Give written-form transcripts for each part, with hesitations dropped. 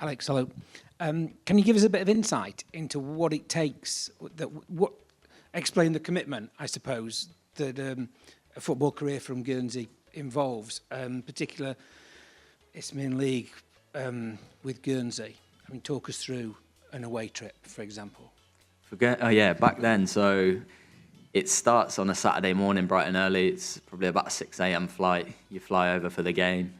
Alex, hello. Can you give us a bit of insight into what it takes, explain the commitment, I suppose, that a football career from Guernsey involves, particular Isthmian League with Guernsey? I mean, talk us through an away trip, for example. Back then, so it starts on a Saturday morning bright and early. It's probably about a 6 a.m. flight. You fly over for the game,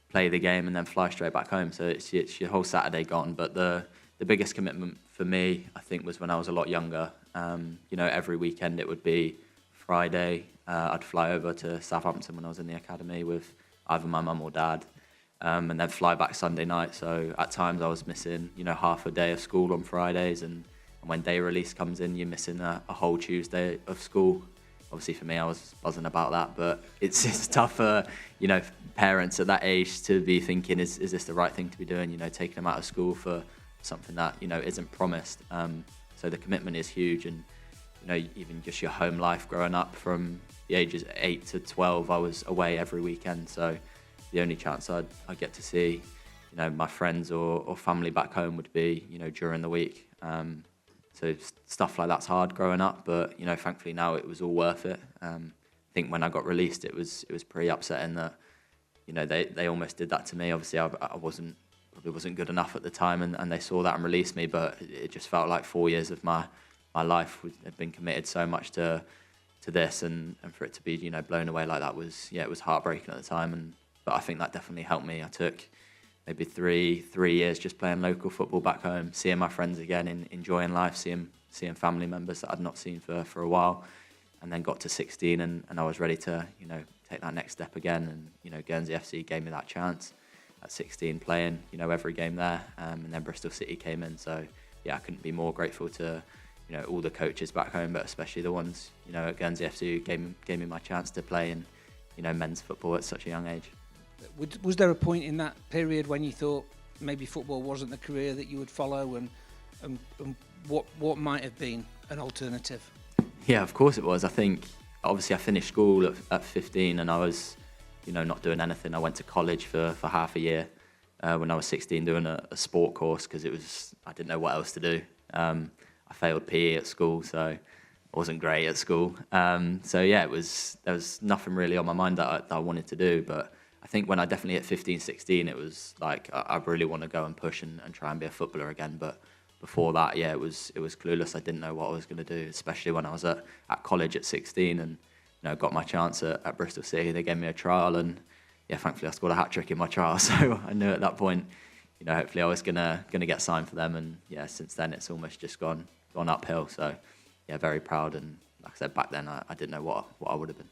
play the game, and then fly straight back home. So it's your whole Saturday gone. But the biggest commitment for me, I think, was when I was a lot younger. Every weekend it would be Friday. I'd fly over to Southampton when I was in the academy with either my mum or dad, and then fly back Sunday night. So at times I was missing, half a day of school on Fridays, and when day release comes in, you're missing a whole Tuesday of school. Obviously for me, I was buzzing about that, but it's tough for, parents at that age to be thinking, is this the right thing to be doing? Taking them out of school for something that, isn't promised. So the commitment is huge, and, even just your home life growing up from the ages 8 to 12, I was away every weekend. So the only chance I'd get to see, my friends or family back home would be, during the week. So stuff like that's hard growing up, but thankfully now it was all worth it. I think when I got released, it was pretty upsetting that they almost did that to me. Obviously, I probably wasn't good enough at the time, and they saw that and released me. But it just felt like 4 years of my life had been committed so much to this, and for it to be blown away like that was it was heartbreaking at the time. But I think that definitely helped me. I took maybe three years just playing local football back home, seeing my friends again, enjoying life, seeing family members that I'd not seen for a while, and then got to 16 and I was ready to take that next step again, and Guernsey FC gave me that chance at 16, playing every game there, and then Bristol City came in. So I couldn't be more grateful to all the coaches back home, but especially the ones at Guernsey FC who gave me my chance to play in men's football at such a young age. Was there a point in that period when you thought maybe football wasn't the career that you would follow, and what might have been an alternative? Yeah, of course it was. I think obviously I finished school at 15 and I was not doing anything. I went to college for half a year when I was 16 doing a sport course because I didn't know what else to do. I failed PE at school, so I wasn't great at school. There was nothing really on my mind that I wanted to do, but I think when I definitely hit 15, 16, it was like I really want to go and push and try and be a footballer again. But before that, it was clueless. I didn't know what I was going to do, especially when I was at college at 16 and got my chance at Bristol City. They gave me a trial, and thankfully I scored a hat-trick in my trial. So I knew at that point, hopefully I was gonna get signed for them. And since then it's almost just gone uphill. So very proud. And like I said, back then I didn't know what I would have been.